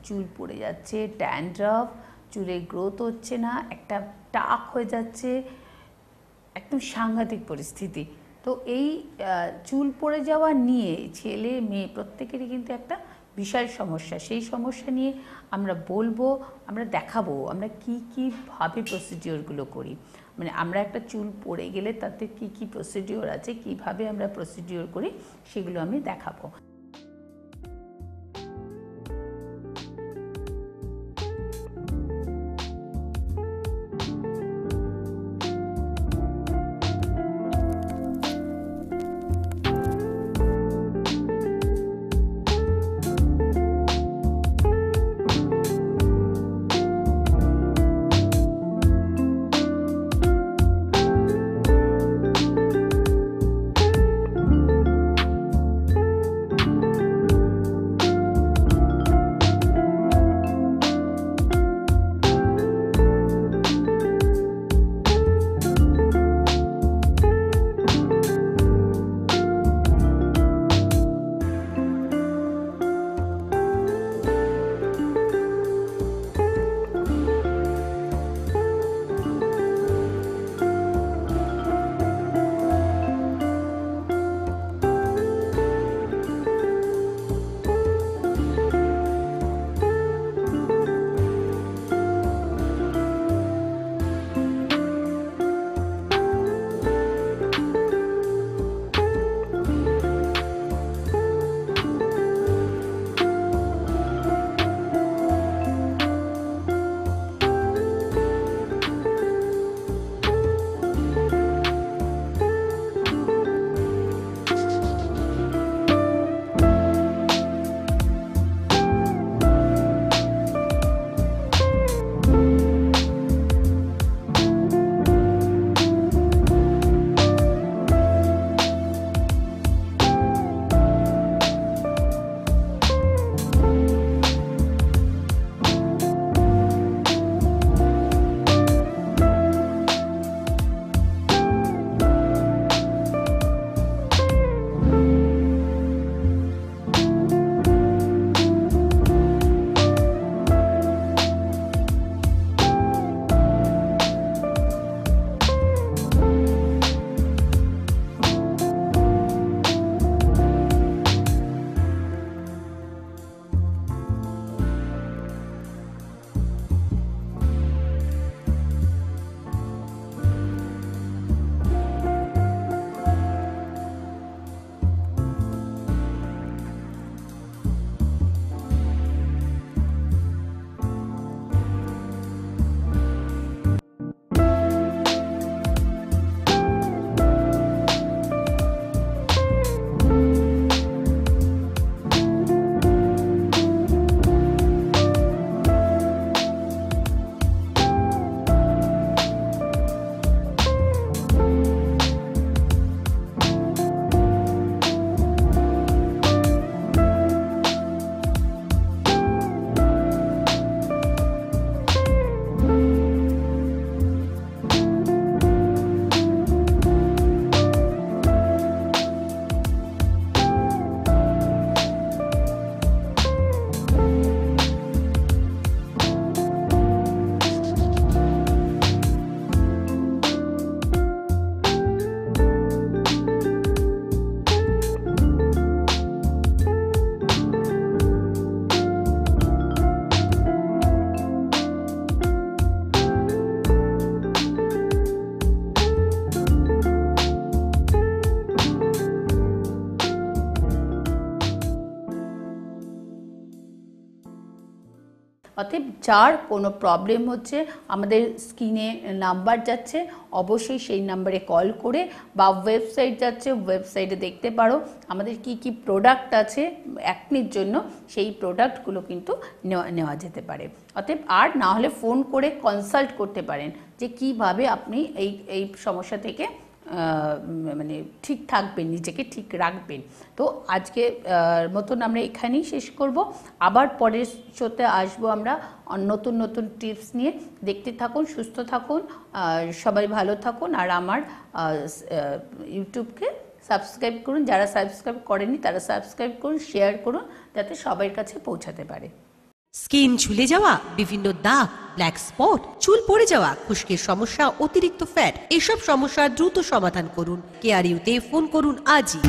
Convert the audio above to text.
চুল পড়ে যাচ্ছে, ড্যান্ড্রাফ, চুলের গ্রোথ হচ্ছে না, একটা টাক হয়ে যাচ্ছে, একদম সাংঘাতিক পরিস্থিতি। তো এই চুল পড়ে যাওয়া নিয়ে ছেলে মেয়ে প্রত্যেকেরই কিন্তু একটা বিশাল সমস্যা। সেই সমস্যা নিয়ে আমরা বলবো, আমরা দেখাবো আমরা কীভাবে প্রসিডিওরগুলো করি। মানে আমরা একটা চুল পড়ে গেলে তাতে কী প্রসিডিওর আছে, কিভাবে আমরা প্রসিডিওর করি, সেগুলো আমি দেখাবো। অতএব যার কোনো প্রবলেম হচ্ছে, আমাদের স্ক্রিনে নাম্বার যাচ্ছে, অবশ্যই সেই নাম্বারে কল করে বা ওয়েবসাইট যাচ্ছে, ওয়েবসাইটে দেখতে পারো আমাদের কি প্রোডাক্ট আছে অ্যাকনির জন্য, সেই প্রোডাক্টগুলো কিন্তু নেওয়া যেতে পারে। অতএব আর না হলে ফোন করে কনসাল্ট করতে পারেন যে কিভাবে আপনি এই সমস্যা থেকে মানে ঠিক থাকবেন, নিজেকে ঠিক রাখবেন। তো আজকে মতন আমরা এখানেই শেষ করব। আবার পরের শোতে আসবো আমরা নতুন নতুন টিপস নিয়ে। দেখতে থাকুন, সুস্থ থাকুন, সবাই ভালো থাকুন। আর আমার ইউটিউবকে সাবস্ক্রাইব করুন, যারা সাবস্ক্রাইব করেনি তারা সাবস্ক্রাইব করুন, শেয়ার করুন, যাতে সবার কাছে পৌঁছাতে পারে। স্কিন ঝুলে যাওয়া, বিভিন্ন দাগ, ব্ল্যাক স্পট, চুল পড়ে যাওয়া, খুশকির সমস্যা, অতিরিক্ত ফ্যাট, এসব সমস্যার দ্রুত সমাধান করুন। কেয়ার ইউতে ফোন করুন আজই।